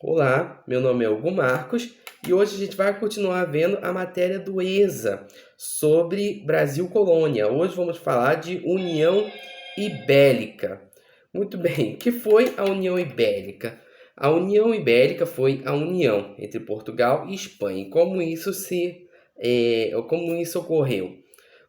Olá, meu nome é Hugo Marcos e hoje a gente vai continuar vendo a matéria do ESA sobre Brasil Colônia. Hoje vamos falar de União Ibérica. Muito bem, o que foi a União Ibérica? A União Ibérica foi a união entre Portugal e Espanha. E como isso ocorreu?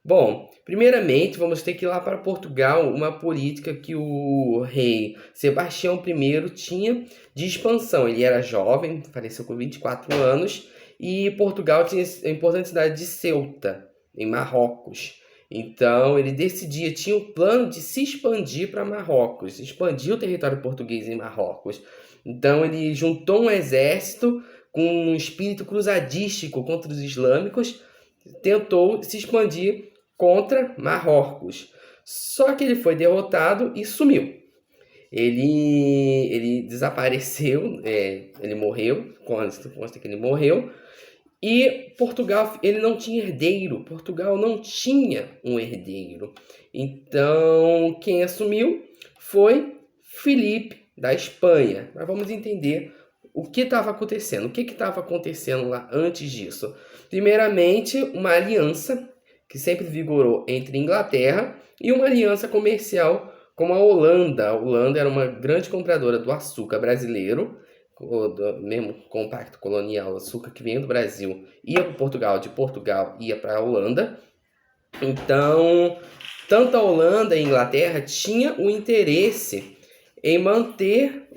Bom, primeiramente vamos ter que ir lá para Portugal, uma política que o rei Sebastião I tinha de expansão. Ele era jovem, faleceu com 24 anos, e Portugal tinha a importante cidade de Ceuta, em Marrocos. Então ele tinha o plano de se expandir para Marrocos, expandir o território português em Marrocos. Então ele juntou um exército com um espírito cruzadístico contra os islâmicos, tentou se expandir contra Marrocos. Só que ele foi derrotado e sumiu. Ele desapareceu, ele morreu, consta que ele morreu. E Portugal, ele não tinha herdeiro. Portugal não tinha um herdeiro. Então, quem assumiu foi Filipe da Espanha. Mas vamos entender o que estava acontecendo. O que estava acontecendo lá antes disso? Primeiramente, uma aliança que sempre vigorou entre Inglaterra e uma aliança comercial com a Holanda. A Holanda era uma grande compradora do açúcar brasileiro, do mesmo compacto colonial, o açúcar que vinha do Brasil ia para Portugal, de Portugal ia para a Holanda. Então, tanto a Holanda e a Inglaterra tinham o interesse em manter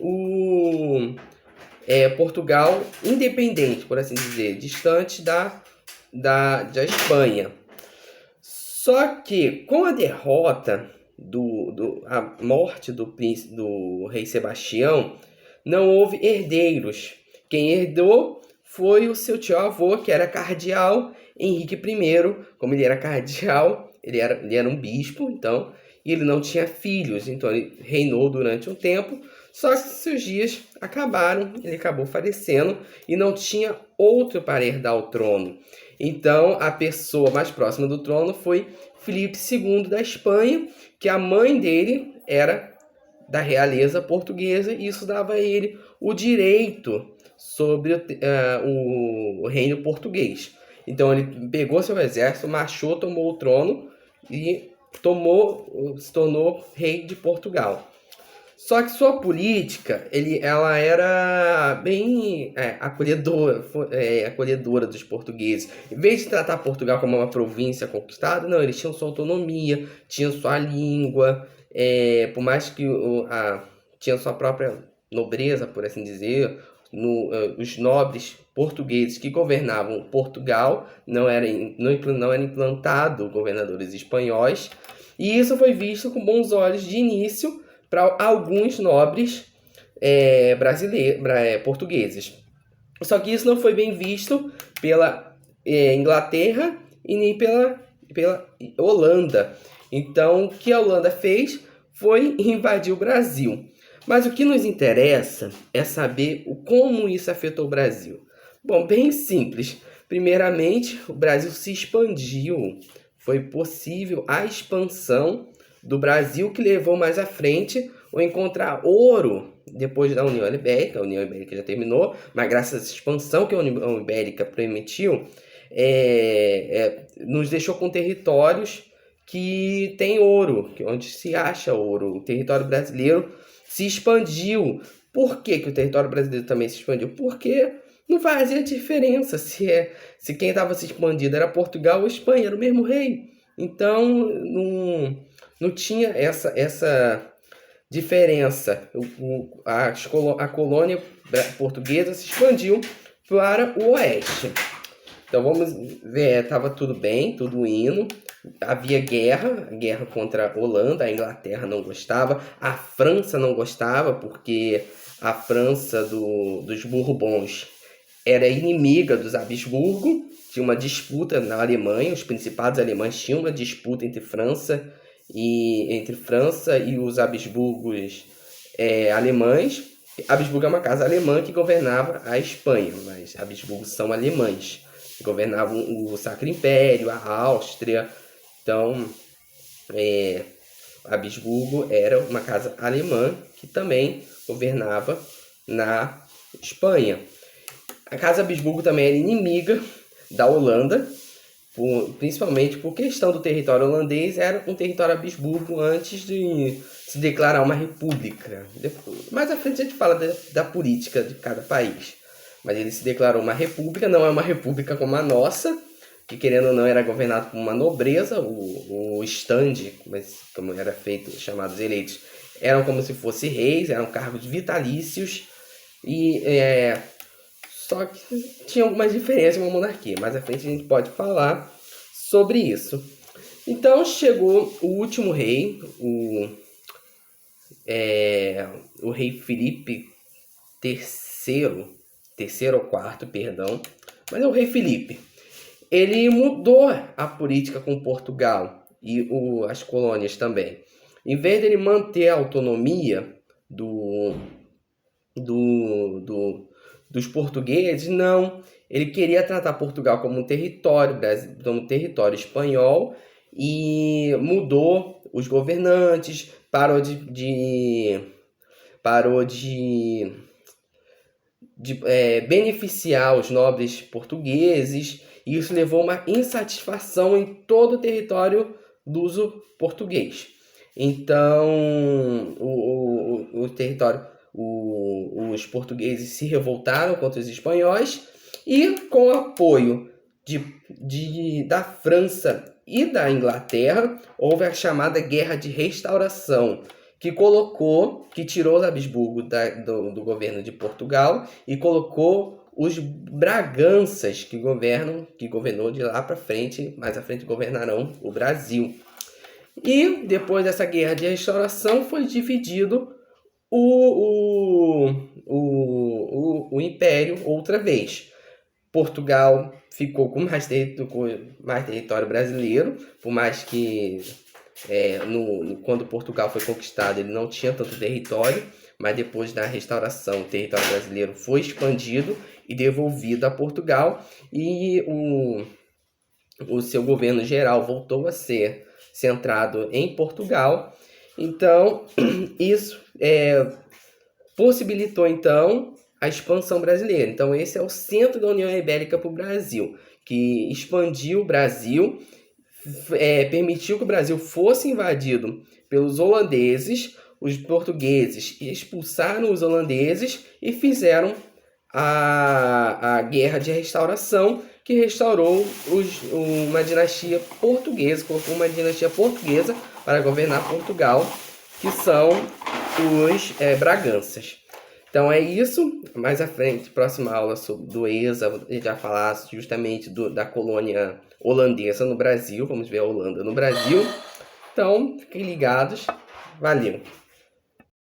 Portugal independente, por assim dizer, distante da Espanha. Só que com a derrota, a morte do rei Sebastião, não houve herdeiros. Quem herdou foi o seu tio-avô, que era cardeal Henrique I. Como ele era cardeal, ele era um bispo, então, e ele não tinha filhos, então ele reinou durante um tempo. Só que seus dias acabaram, ele acabou falecendo e não tinha outro para herdar o trono. Então, a pessoa mais próxima do trono foi Filipe II da Espanha, que a mãe dele era da realeza portuguesa, e isso dava a ele o direito sobre o reino português. Então, ele pegou seu exército, marchou, tomou o trono e se tornou rei de Portugal. Só que sua política, ela era bem acolhedora dos portugueses. Em vez de tratar Portugal como uma província conquistada, não, eles tinham sua autonomia, tinham sua língua, por mais que tinha sua própria nobreza, por assim dizer. Os nobres portugueses que governavam Portugal não era implantado governadores espanhóis, e isso foi visto com bons olhos de início para alguns nobres portugueses. Só que isso não foi bem visto pela Inglaterra e nem pela Holanda. Então, o que a Holanda fez foi invadir o Brasil. Mas o que nos interessa é saber como isso afetou o Brasil. Bom, bem simples. Primeiramente, o Brasil se expandiu. Foi possível a expansão do Brasil, que levou mais à frente o encontrar ouro depois da União Ibérica. A União Ibérica já terminou, mas graças a essa expansão que a União Ibérica permitiu, nos deixou com territórios que tem ouro, onde se acha ouro. O território brasileiro se expandiu. Por que o território brasileiro também se expandiu? Porque não fazia diferença se quem estava se expandindo era Portugal ou Espanha, era o mesmo rei. Então, não tinha essa diferença. A colônia portuguesa se expandiu para o oeste. Então vamos ver, estava tudo bem, tudo indo. Havia guerra contra a Holanda, a Inglaterra não gostava, a França não gostava, porque a França dos Bourbons era inimiga dos Habsburgo. Tinha uma disputa na Alemanha, os principados alemães tinham uma disputa entre França e os Habsburgos alemães. Habsburgo é uma casa alemã que governava a Espanha, mas Habsburgos são alemães, que governavam o Sacro Império, a Áustria. Então, Habsburgo era uma casa alemã que também governava na Espanha. A Casa Habsburgo também era inimiga da Holanda, principalmente por questão do território holandês, era um território Habsburgo antes de se declarar uma república. Mais à frente a gente fala da política de cada país. Mas ele se declarou uma república, não é uma república como a nossa, que querendo ou não era governado por uma nobreza, o stand, como era feito, chamados eleitos, eram como se fossem reis, eram cargos vitalícios, e só que tinha algumas diferenças com a monarquia. Mais à frente a gente pode falar sobre isso. Então chegou o último rei, o rei Filipe terceiro ou quarto, perdão, mas é o rei Filipe. Ele mudou a política com Portugal e as colônias também. Em vez de ele manter a autonomia dos portugueses, não. Ele queria tratar Portugal como um território espanhol e mudou os governantes, parou de beneficiar os nobres portugueses, e isso levou a uma insatisfação em todo o território luso português. Então, os portugueses se revoltaram contra os espanhóis, e com o apoio da França e da Inglaterra, houve a chamada Guerra de Restauração, que tirou os Habsburgo do governo de Portugal e colocou os Braganças, que governou de lá para frente, mais à frente governarão o Brasil. E depois dessa Guerra de Restauração foi dividido o Império outra vez. Portugal ficou com mais território brasileiro, por mais que quando Portugal foi conquistado ele não tinha tanto território, mas depois da restauração o território brasileiro foi expandido e devolvido a Portugal, e o seu governo geral voltou a ser centrado em Portugal. Então isso possibilitou então a expansão brasileira. Então esse é o centro da União Ibérica para o Brasil, que expandiu o Brasil, permitiu que o Brasil fosse invadido pelos holandeses. Os portugueses expulsaram os holandeses e fizeram a Guerra de Restauração, que restaurou uma dinastia portuguesa, colocou uma dinastia portuguesa para governar Portugal, que são os Braganças. Então é isso. Mais à frente, próxima aula do ESA, a gente vai falar justamente da colônia holandesa no Brasil. Vamos ver a Holanda no Brasil. Então, fiquem ligados. Valeu!